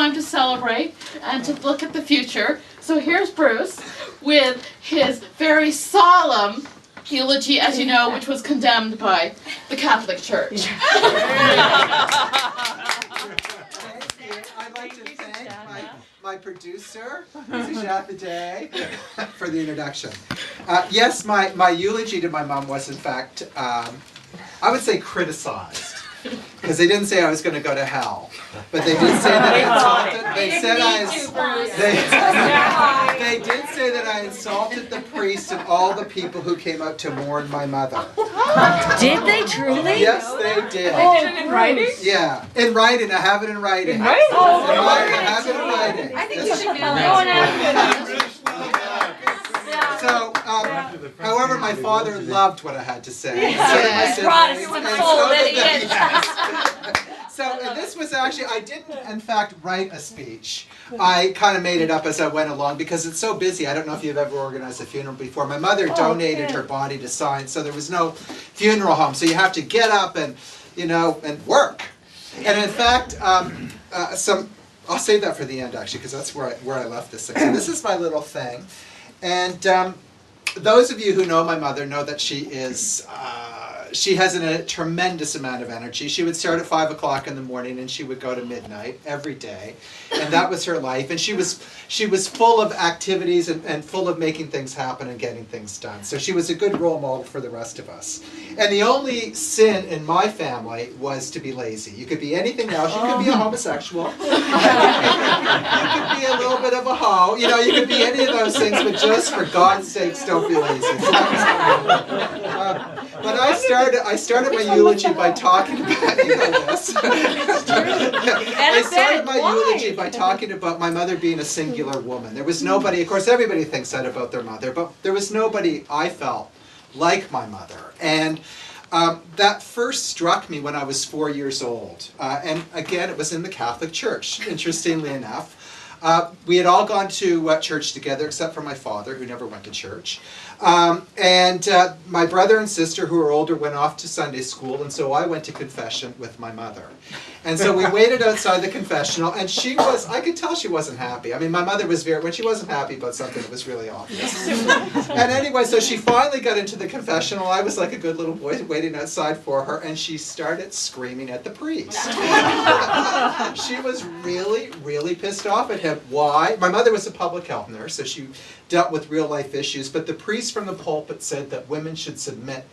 time to celebrate and to look at the future. So here's Bruce with his very solemn eulogy, as you know, which was condemned by the Catholic Church. I'd like to thank my producer, Mrs. Jaffaday, for the introduction. Yes, my eulogy to my mom was, in fact, I would say criticized. Because they didn't say I was going to go to hell, but they did say that I insulted. They did say that I insulted the priest and all the people who came out to mourn my mother. Did they truly? Yes, they did. They did it in writing? Yeah, in writing. I have it in writing. In writing? Oh, I have it in writing. I think you should do that. So, however, my father loved what I had to say. So this was actually, I didn't in fact write a speech. I kind of made it up as I went along because it's so busy. I don't know if you've ever organized a funeral before. My mother donated her body to science, so there was no funeral home. So you have to get up and, you know, and work. And in fact, I'll save that for the end actually, because that's where I left this thing. So this is my little thing. And those of you who know my mother know that she is, she has a tremendous amount of energy. She would start at 5 o'clock in the morning and she would go to midnight every day. And that was her life. And she was full of activities and full of making things happen and getting things done. So she was a good role model for the rest of us. And the only sin in my family was to be lazy. You could be anything else. You could be a homosexual. You could be a little bit of a hoe. You know, you could be any of those things, but just for God's sakes, don't be lazy. So but I started my eulogy by talking about, you know this. I started my eulogy by talking about my mother being a singular woman. There was nobody, of course everybody thinks that about their mother, but there was nobody I felt like my mother. And that first struck me when I was 4 years old. And again, it was in the Catholic Church, interestingly enough. We had all gone to church together, except for my father, who never went to church. And my brother and sister, who were older, went off to Sunday school, and so I went to confession with my mother. And so we waited outside the confessional, and she was, I could tell she wasn't happy. I mean, my mother was when she wasn't happy about something, it was really obvious. And anyway, so she finally got into the confessional. I was like a good little boy waiting outside for her, and she started screaming at the priest. She was really, really pissed off at him. Why? My mother was a public health nurse, so she dealt with real life issues, but the priest from the pulpit said that women should submit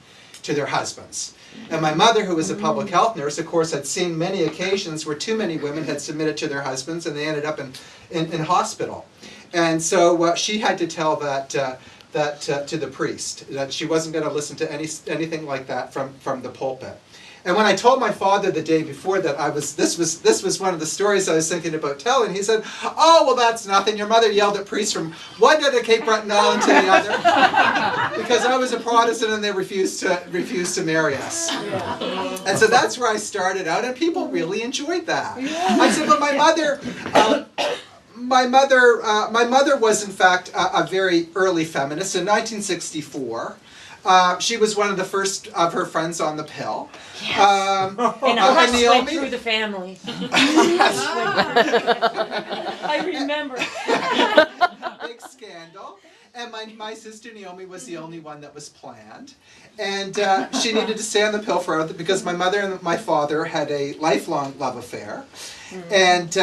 to their husbands. And my mother, who was a public health nurse, of course, had seen many occasions where too many women had submitted to their husbands and they ended up in hospital. And so she had to tell that to the priest, that she wasn't going to listen to anything like that from the pulpit. And when I told my father the day before that this was one of the stories I was thinking about telling, he said, "Oh, well, that's nothing. Your mother yelled at priests from one end of Cape Breton Island to the other because I was a Protestant and they refused to marry us." And so that's where I started out, and people really enjoyed that. I said, "But my mother was in fact a very early feminist. In 1964. She was one of the first of her friends on the pill. Yes. And a hush went through the family. I remember. Big scandal. And my sister Naomi was the only one that was planned. And she needed to stay on the pill forever because my mother and my father had a lifelong love affair. And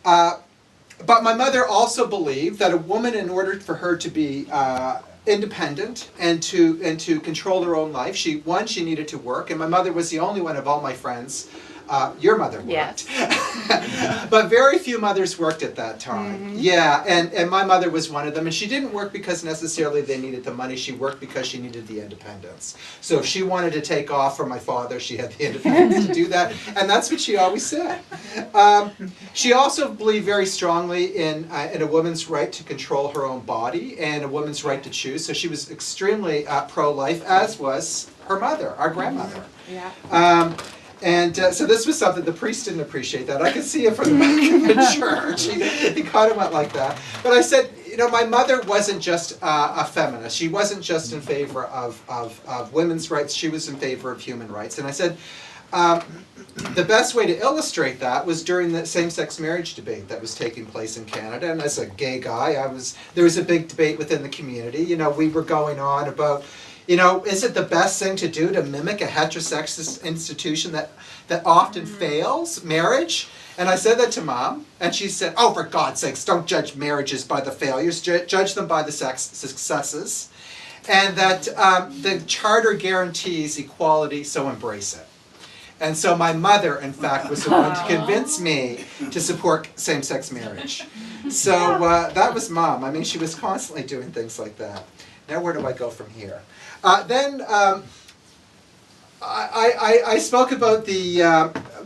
but my mother also believed that a woman, in order for her to be independent and to control her own life, she needed to work, and my mother was the only one of all my friends. Your mother worked. Yes. But very few mothers worked at that time. Yeah, and my mother was one of them. And she didn't work because necessarily they needed the money. She worked because she needed the independence. So if she wanted to take off from my father, she had the independence to do that. And that's what she always said. She also believed very strongly in a woman's right to control her own body and a woman's right to choose. So she was extremely pro-life, as was her mother, our grandmother. Yeah. And so this was something the priest didn't appreciate that. I could see it from the back of the church. He kind of went like that. But I said, you know, my mother wasn't just a feminist. She wasn't just in favor of women's rights. She was in favor of human rights. And I said, The best way to illustrate that was during the same-sex marriage debate that was taking place in Canada. And as a gay guy, there was a big debate within the community. You know, we were going on about, you know, is it the best thing to do to mimic a heterosexist institution that often fails, marriage? And I said that to Mom, and she said, oh, for God's sakes, don't judge marriages by the failures, judge them by the successes. And that the Charter guarantees equality, so embrace it. And so my mother, in fact, was the one to convince me to support same-sex marriage. So that was Mom. I mean, she was constantly doing things like that. Now where do I go from here? I spoke about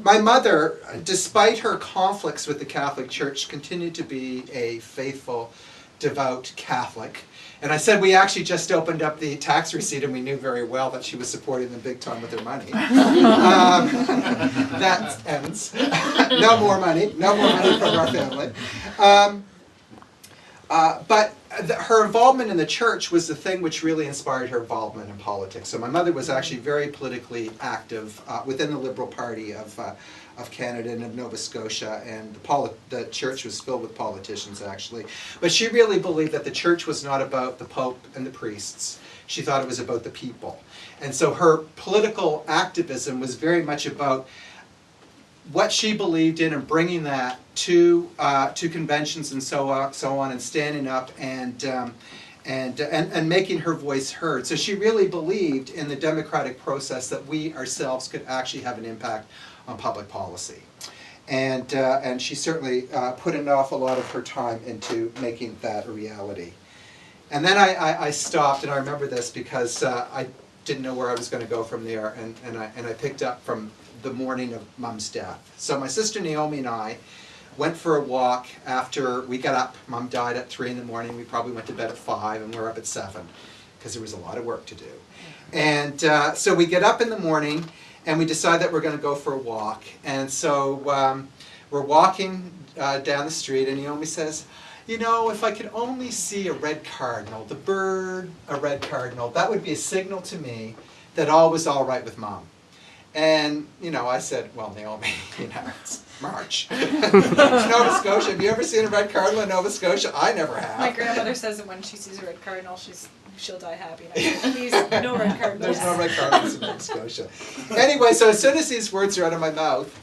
my mother, despite her conflicts with the Catholic Church, continued to be a faithful, devout Catholic. And I said we actually just opened up the tax receipt and we knew very well that she was supporting them big time with her money. That ends. No more money from our family. But her involvement in the church was the thing which really inspired her involvement in politics. So my mother was actually very politically active within the Liberal Party of Canada and of Nova Scotia, and the church was filled with politicians actually. But she really believed that the church was not about the Pope and the priests. She thought it was about the people. And so her political activism was very much about what she believed in and bringing that to conventions and so on, and standing up and making her voice heard. So she really believed in the democratic process, that we ourselves could actually have an impact on public policy. And she certainly put an awful lot of her time into making that a reality. And then I stopped, and I remember this because I didn't know where I was going to go from there, and I picked up from the morning of Mom's death. So my sister Naomi and I went for a walk after we got up. Mom died at 3 in the morning. We probably went to bed at 5, and we were up at 7 because there was a lot of work to do. And so we get up in the morning, and we decide that we're going to go for a walk. And so we're walking down the street, and Naomi says, you know, if I could only see a red cardinal, the bird, a red cardinal, that would be a signal to me that all was all right with Mom. And, you know, I said, well, Naomi, you know, it's March. It's Nova Scotia. Have you ever seen a red cardinal in Nova Scotia? I never have. My grandmother says that when she sees a red cardinal, she'll die happy. And I said, please, no red cardinals. There's no red cardinals in Nova Scotia. Anyway, so as soon as these words are out of my mouth,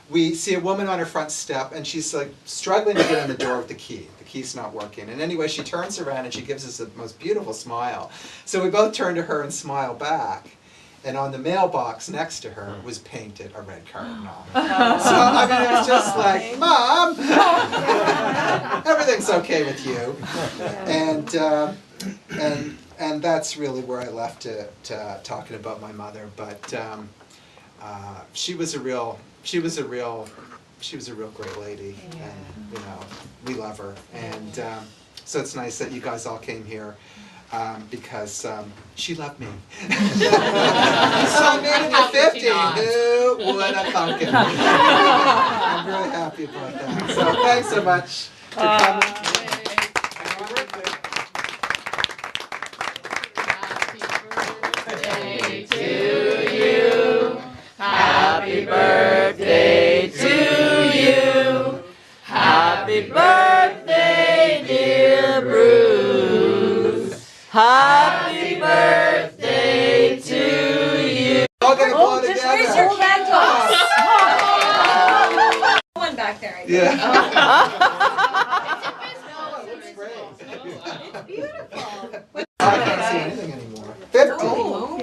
we see a woman on her front step, and she's like struggling to get in the door with the key. The key's not working. And anyway, she turns around and she gives us the most beautiful smile. So we both turn to her and smile back. And on the mailbox next to her was painted a red cardinal. So, I mean, it was just like, Mom, everything's okay with you. And that's really where I left it, talking about my mother. But she was a real great lady, and you know, we love her. And so it's nice that you guys all came here. Because she loved me. So I made it at 50. Who would have thunk it? I'm really happy about that. So thanks so much for coming. Happy birthday to you. Happy birthday, dear Bruce. Happy birthday to you. All gonna blow together. Where's your candles? One back there, I guess. Yeah. It's beautiful.